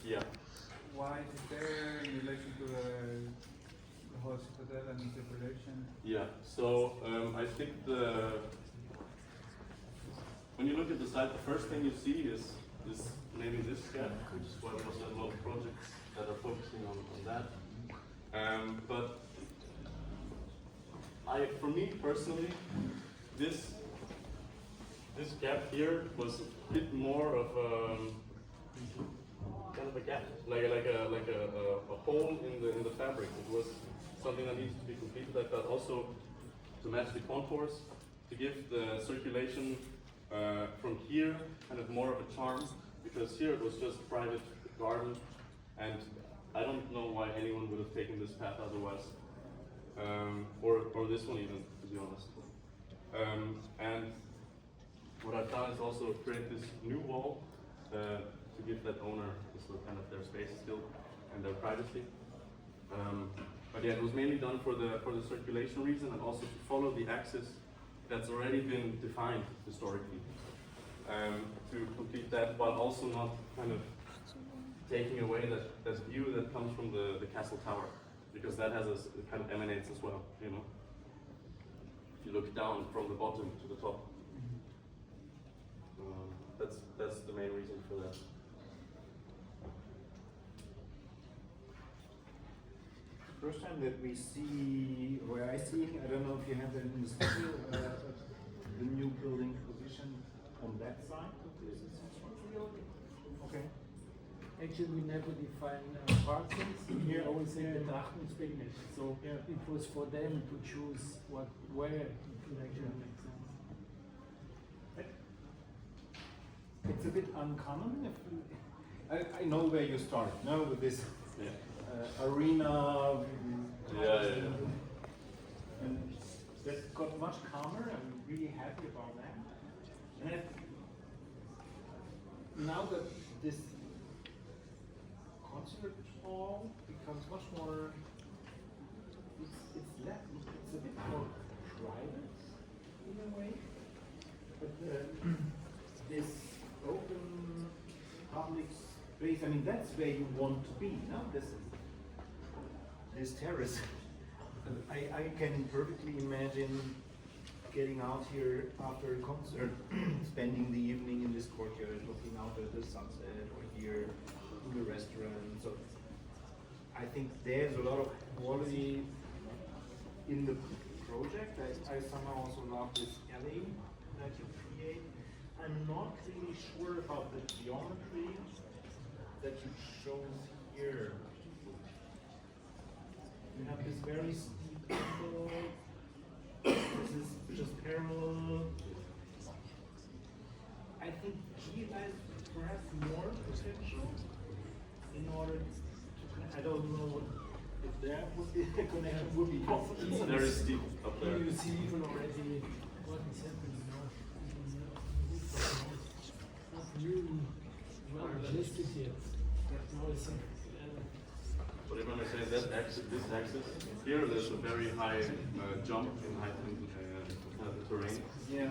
Yeah. Why is it there in relation to the whole citadel and the relation? Yeah. So I think when you look at the site, the first thing you see is maybe this gap, which is why there's a lot of projects that are focusing on that. But for me personally, this gap here was a bit more of kind of a gap, like a hole in the fabric. It was something that needs to be completed. I thought also to match the contours, to give the circulation from here kind of more of a charm, because here it was just private garden, and I don't know why anyone would have taken this path otherwise, or this one even, to be honest. And what I've done is also create this new wall to give that owner kind of their space still and their privacy. But yeah, it was mainly done for the circulation reason, and also to follow the axis that's already been defined historically. To complete that, while also not kind of taking away that view that comes from the castle tower, because that has it kind of emanates as well, you know. If you look down from the bottom to the top, that's the main reason for that. First time that we see, where I see, I don't know if you have that in the studio, the new building position on that side of this. Okay. Actually, we never define parcels. We always say the Drachensbegnet. So it was for them to choose where it could actually make sense. It's a bit uncommon. I know where you start now with this arena. And that got much calmer. I'm really happy about that. And now that this concert hall becomes much more, it's a bit more private in a way, but this open public space, I mean, that's where you want to be, no? This terrace. I can perfectly imagine getting out here after a concert, spending the evening in this courtyard, looking out at the sunset, or here in the restaurant. So I think there's a lot of quality in the project. I somehow also love this alley that you create. I'm not really sure about the geometry that you chose here. You have this very steep angle. This is just parallel. I think G has perhaps more potential in order to. I don't know if there would be a connection would be possible. It's very steep up there. You see even already what is happening now. Not really well adjusted yet. Now it's But if I'm saying that axis, this axis, here there's a very high jump in height in the terrain. Yeah.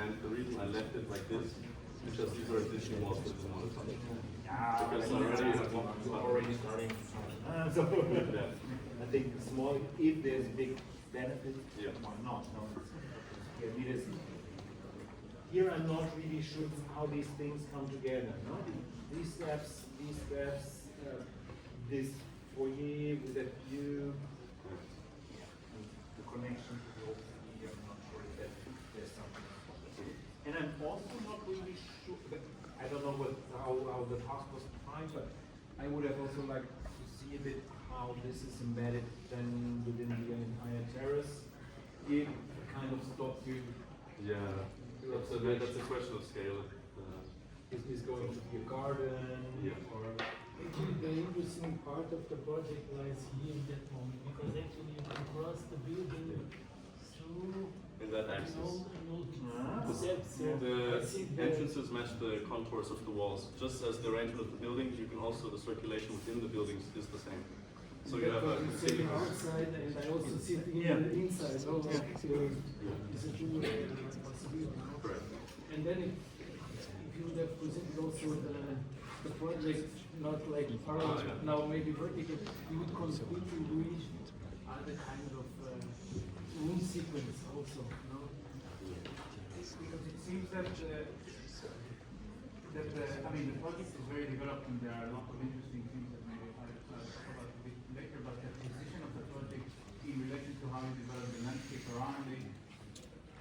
And the reason I left it like this, because these are additional walls that we want to touch. Because already starting. So I think small, if there's a big benefit, why not? No, here I'm not really sure how these things come together. No? These steps, this foyer with that view, the connection to the open sea, I'm not sure if there's something. And I'm also not really sure, I don't know how the task was defined, but I would have also liked to see a bit how this is embedded then within the entire terrace. It kind of stops you. Yeah, that's a question of scale. Is this going to be a garden? Or actually the interesting part of the project lies here in that moment, because actually you can cross the building through in that axis. The entrances match the contours of the walls. Just as the arrangement of the buildings, you can also, the circulation within the buildings is the same. So you have a sitting outside, and I also sit in the inside. So it's a dual possibility. Correct. And then if you would have presented also the project not like parallel, now maybe vertical, you would completely reach other kind of room sequence also, no? Because it seems that I mean, the project is very developed and there are a lot of interesting things that maybe I'll talk about a bit later, but the position of the project in relation to how you develop the landscape around it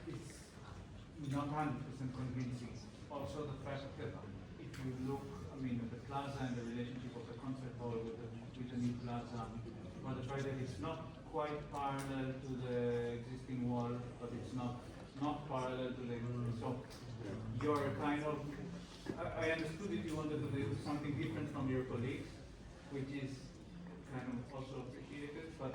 is not 100% convincing. Also the fact that if you look, I mean, at the plaza and the relationship of the concert hall with the new plaza, or the fact that it's not quite parallel to the existing wall, but it's not parallel to the, so you're kind of, I understood that you wanted to do something different from your colleagues, which is kind of also appreciated, but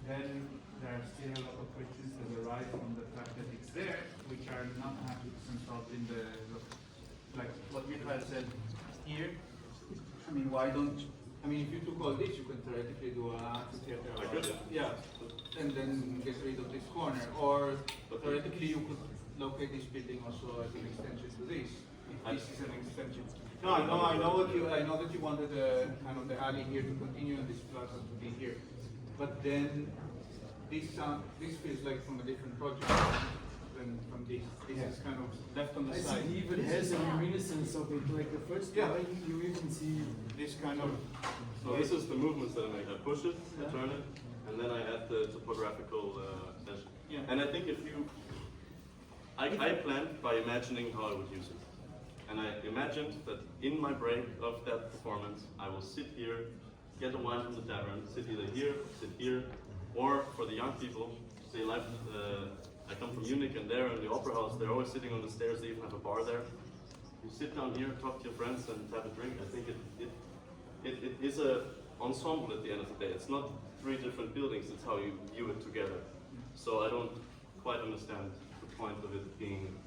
then there are still a lot of questions that arise from the fact that it's there, which are not 100% solved in the, like what Michael said here. I mean, why don't, I mean, if you took all this, you could theoretically do a amphitheater. I could, Yeah, and then get rid of this corner, or theoretically you could locate this building also as an extension to this. If this is an extension. No, I know that you wanted the kind of the alley here to continue and this plaza to be here, but then this feels like from a different project than from this. This is kind of left on the I side. see it even has a reminiscence of it, like the first drawing, you even see This kind of. So this is the movements that I make. I push it, I turn it, and then I add the topographical extension. Yeah. And I think if you, I planned by imagining how I would use it. And I imagined that in my break of that performance, I will sit here, get a wine from the tavern, sit either here, sit here, or for the young people, they left, I come from Munich and there in the opera house, they're always sitting on the stairs, they even have a bar there. You sit down here, talk to your friends and have a drink. I think it is a ensemble at the end of the day. It's not three different buildings, it's how you view it together. So I don't quite understand the point of it being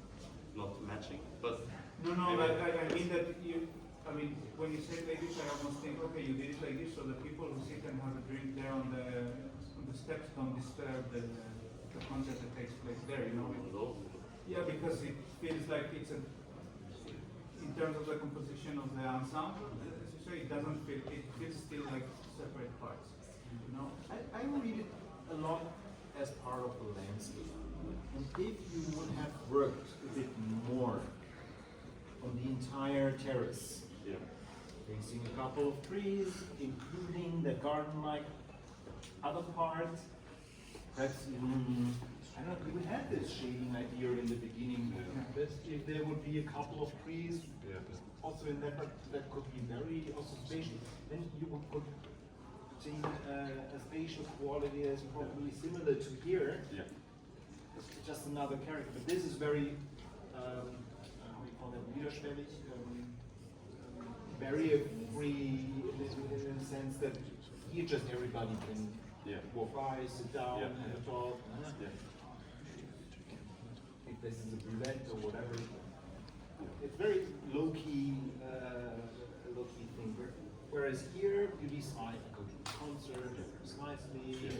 not matching. But No, but I mean that you, I mean, when you say it like this, I almost think, okay, you did it like this so the people who sit and have a drink there on the steps don't disturb the concert that takes place there, you know? Yeah, because it feels like it's a, in terms of the composition of the ensemble, as you say, it doesn't feel, it feels still like separate parts, you know? I read it a lot as part of the landscape. And if you would have worked a bit more on the entire terrace, facing a couple of trees, including the garden-like other part, perhaps I don't know, we had this shading idea in the beginning, but if there would be a couple of trees, also in that could be very also spatial, then you could see a spatial quality that's probably similar to here. It's just another character, but this is very how we call it, widerschwellig, barrier-free in the sense that here just everybody can walk by, sit down, have a talk. If this is a roulette or whatever, it's very low-key, low-key thing. Whereas here you decide to go to a concert, precisely,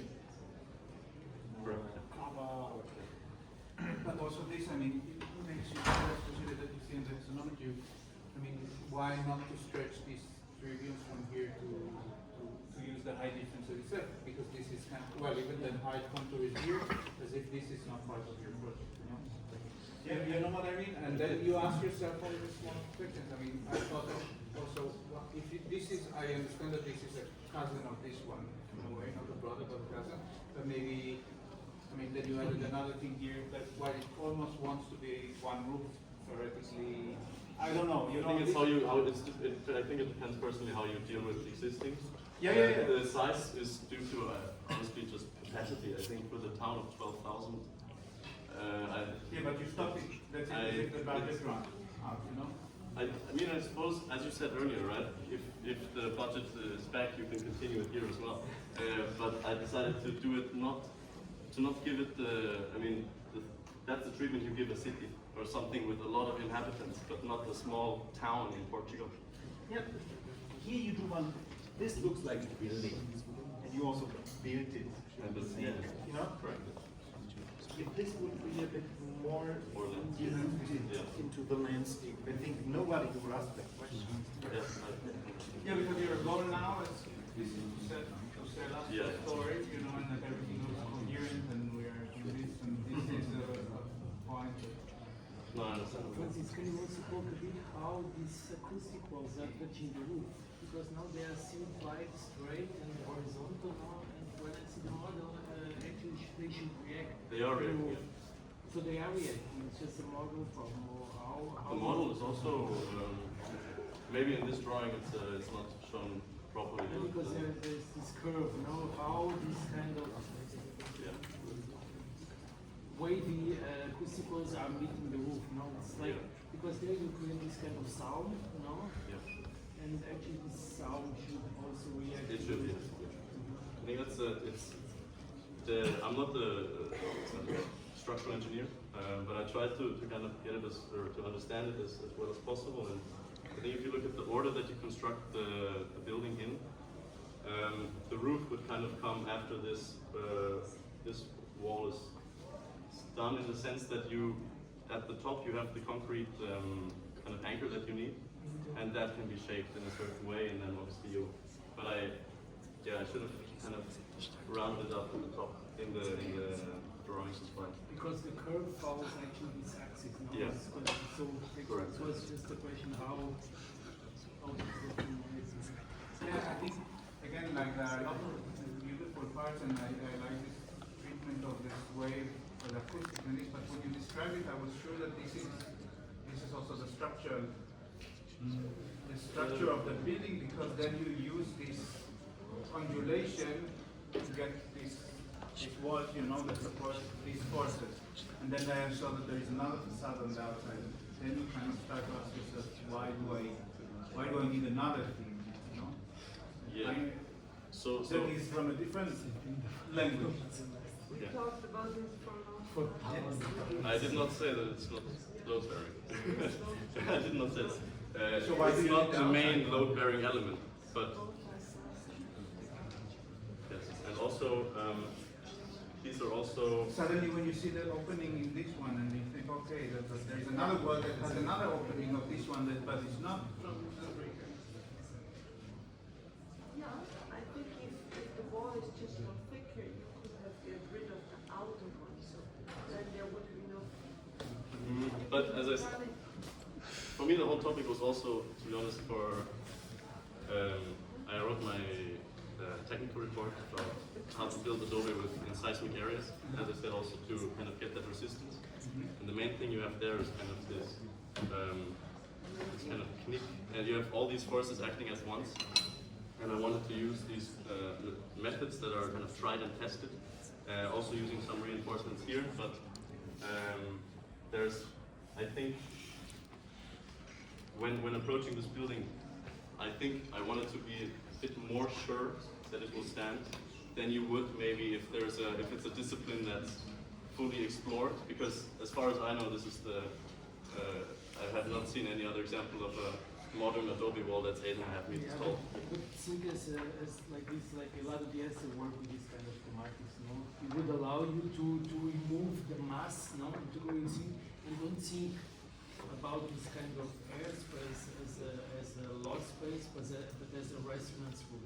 or a cover, or But also this, I mean, it makes you, especially that you see in the taxonomy, I mean, why not to stretch these three views from here to use the height difference itself? Because this is kind of, well, even the height contour is here, as if this is not part of your project, you know? Yeah, you know what I mean? And then you ask yourself all these small questions. I mean, I thought of also, if this is, I understand that this is a cousin of this one, in a way, not a brother, but a cousin, but maybe, I mean, then you added another thing here that while it almost wants to be one roof, theoretically, I don't know. You I think it's how you, I think it depends personally how you deal with existing. Yeah. The size is due to, honestly, just capacity. I think with a town of 12,000. Yeah, but you stop it. That's it. As if the budget run out, you know? I mean, I suppose, as you said earlier, right? If the budget is back, you can continue it here as well. But I decided to do it to not give it the, I mean, that's the treatment you give a city or something with a lot of inhabitants, but not a small town in Portugal. yeah. Here you do one. This looks like a building, and you also built it. And you know. correct. if this would be a bit more into the landscape, I think nobody would ask that question. Yeah, because your goal now is to sell us the story, you know, and that everything looks coherent and we are convinced and this is a point. No, I understand. Francis, can you also talk a bit how these acoustic walls are touching the roof? Because now they are seen quite straight and horizontal now, and when I see the model, actually they should react. They are reacting. So they are reacting, it's just a model problem, or how The model is also, maybe in this drawing it's not shown properly. Yeah, because there's this curve, you know, how this kind of wavy acousticals are meeting the roof, you know, it's like, because there you create this kind of sound, you know, and actually this sound should also react. It should, yes. I think that's I'm not the structural engineer, but I try to kind of get it or to understand it as well as possible. And I think if you look at the order that you construct the building in, the roof would kind of come after this. This wall is done in the sense that you, at the top, you have the concrete kind of anchor that you need, and that can be shaped in a certain way, and then obviously you. But I should have kind of rounded up at the top in the drawings as well. Because the curve follows actually this axis, no? Yeah. So Correct. it was just a question how Yeah, I think, again, like there are a lot of beautiful parts and I like this treatment of this wave, the acoustic and this, but when you describe it, I was sure that this is also the structure of the building, because then you use this undulation to get these walls, you know, that support these forces. And then I saw that there is another facade on the outside. Then you kind of start to ask yourself, why do I need another thing, you know? Yeah. So That is from a different language. We talked about this for long. I did not say that it's not load bearing. I did not say that. So why do it's you not need the the main outside? load bearing element, but yes. And also these are also. Suddenly when you see the opening in this one and you think, okay, that there is another wall that has another opening of this one, but it's not from the breaker. Yeah, I think if the wall is just not thicker, you could have get rid of the outer one, so then there would be no. But as I said, for me the whole topic was also, to be honest, I wrote my technical report about how to build Adobe in seismic areas. As I said, also to kind of get that resistance. And the main thing you have there is kind of this kind of knick, and you have all these forces acting as once. And I wanted to use these methods that are kind of tried and tested, also using some reinforcements here. But there's, I think, when approaching this building, I think I wanted to be a bit more sure that it will stand than you would maybe if it's a discipline that's fully explored. Because as far as I know, this is I have not seen any other example of a modern Adobe wall that's 8.5 meters tall. But think as like this, like a lot of the work with this kind of schematics, you know, it would allow you to remove the mass, no, to go and see, and don't think about this kind of airspace as a lost space, but as a resonance room.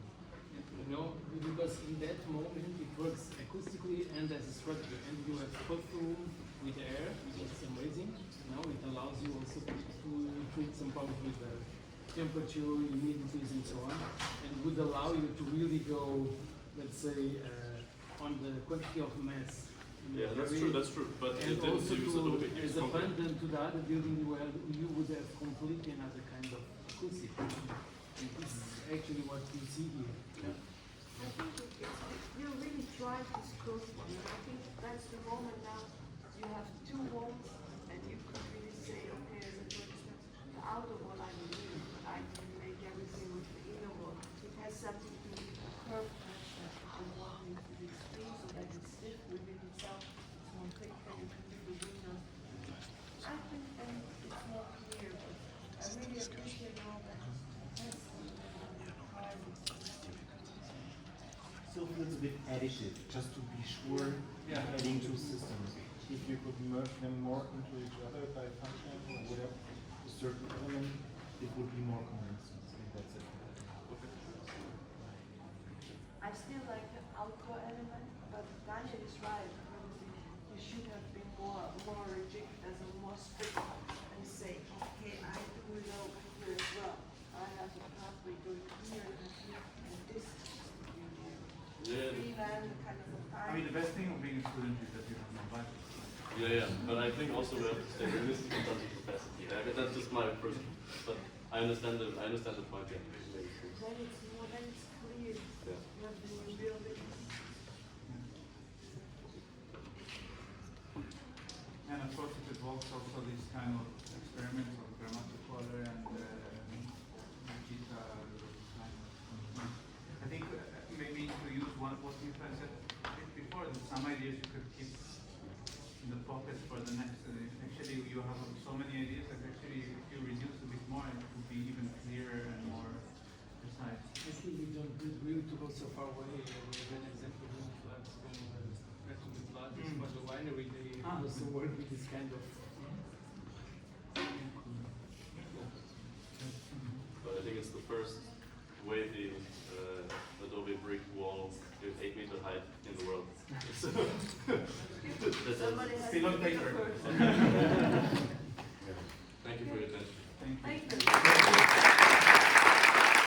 You know, because in that moment it works acoustically and as a structure, and you have both room with air, which is amazing. You know, it allows you also to treat some problems with temperature, humidities, and so on, and would allow you to really go, let's say, on the quantity of mass. Yeah, that's true. That's true. But And it didn't also use Adobe. It used as a concrete. pendant to the other building where you would have completely another kind of acoustic. And this is actually what you see here. I think you really tried this close one, and I think that's the moment now. You have two walls, and you could really say, okay, as a person, the outer wall I believe, but I can make everything with the inner wall. It has something to do with the curve pressure and wanting to be extreme so that it's stiff within itself. It's more thicker, you can do the windows. I think it's more clear, but I really appreciate all that. Still feels a bit additive, just to be sure, Yeah. adding two systems. if you could merge them more into each other by function or whatever, a certain element, it would be more convincing. I think that's it. I still like the outdoor element, but Daniel is right. Probably you should have been more rigid, as a more strict, and say, okay, I do know here as well. I have a pathway going here and here, and this is Yeah. freeland kind of a I mean, the best thing of being a student is that you have no budget. Yeah, but I think also we have to stay realistic in terms of capacity. I mean, that's just my first, but I understand the point. Yeah. Then it's more, then it's clear. Yeah. You have the new buildings. And of course, it involves also these kind of experiments of grammatical and digital kind of. I think maybe to use what you said before, that some ideas you could keep in the pocket for the next. Actually, you have so many ideas that actually, if you reduce a bit more, it would be even clearer and more precise. Actually, we don't really to go so far away. We have an example in floods from the flood for the winery. They also work with this kind of. But I think it's the first way the Adobe brick wall is 8 meter height in the world. So, Somebody has Still on to be the paper. first. Thank you for your attention. Thank you. Thank you.